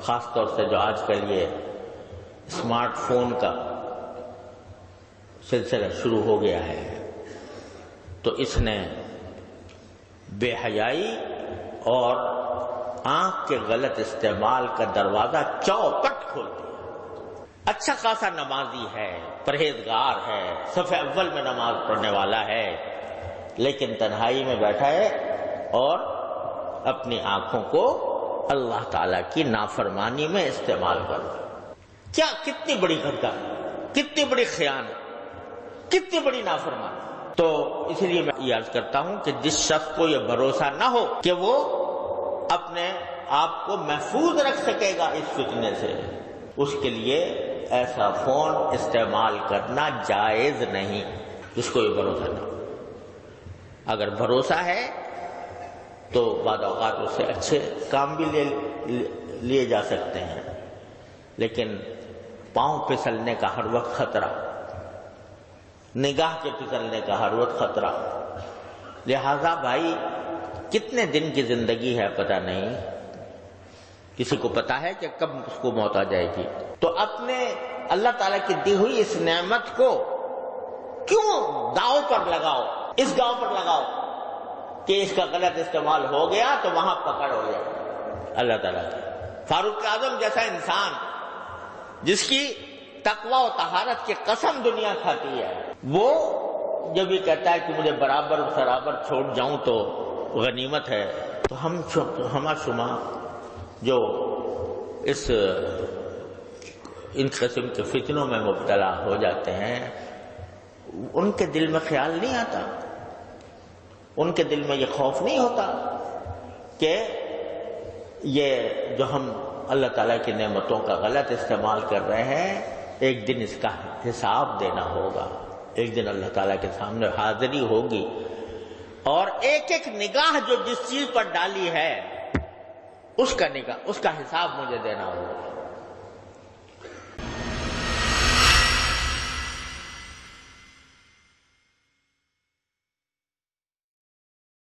خاص طور سے جو آج کل یہ اسمارٹ فون کا سلسلہ شروع ہو گیا ہے، تو اس نے بے حیائی اور آنکھ کے غلط استعمال کا دروازہ چوپٹ کھول دیا۔ اچھا خاصا نمازی ہے، پرہیزگار ہے، صف اول میں نماز پڑھنے والا ہے، لیکن تنہائی میں بیٹھا ہے اور اپنی آنکھوں کو اللہ تعالی کی نافرمانی میں استعمال کر رہا ہے۔ کیا کتنی بڑی غداری، کتنی بڑی خیانت، کتنی بڑی نافرمانی۔ تو اس لیے میں یہ عرض کرتا ہوں کہ جس شخص کو یہ بھروسہ نہ ہو کہ وہ اپنے آپ کو محفوظ رکھ سکے گا اس فتنے سے، اس کے لیے ایسا فون استعمال کرنا جائز نہیں، جس کو یہ بھروسہ نہ ہو۔ اگر بھروسہ ہے تو بعض اوقات اس سے اچھے کام بھی لیے جا سکتے ہیں، لیکن پاؤں پھسلنے کا ہر وقت خطرہ، نگاہ کے پھسلنے کا ہر وقت خطرہ۔ لہذا بھائی کتنے دن کی زندگی ہے پتہ نہیں، کسی کو پتا ہے کہ کب اس کو موت آ جائے گی، تو اپنے اللہ تعالیٰ کی دی ہوئی اس نعمت کو کیوں داؤ پر لگاؤ، اس گاؤں پر لگاؤ کہ اس کا غلط استعمال ہو گیا تو وہاں پکڑ ہو جائے۔ اللہ تعالیٰ فاروق اعظم جیسا انسان جس کی تقوی و طہارت کی قسم دنیا کھاتی ہے، وہ جب یہ کہتا ہے کہ مجھے برابر و سرابر چھوڑ جاؤں تو غنیمت ہے، تو ہم شما جو ان قسم کے فتنوں میں مبتلا ہو جاتے ہیں، ان کے دل میں خیال نہیں آتا، ان کے دل میں یہ خوف نہیں ہوتا کہ یہ جو ہم اللہ تعالیٰ کی نعمتوں کا غلط استعمال کر رہے ہیں، ایک دن اس کا حساب دینا ہوگا، ایک دن اللہ تعالیٰ کے سامنے حاضری ہوگی، اور ایک ایک نگاہ جو جس چیز پر ڈالی ہے اس کا حساب مجھے دینا ہوگا۔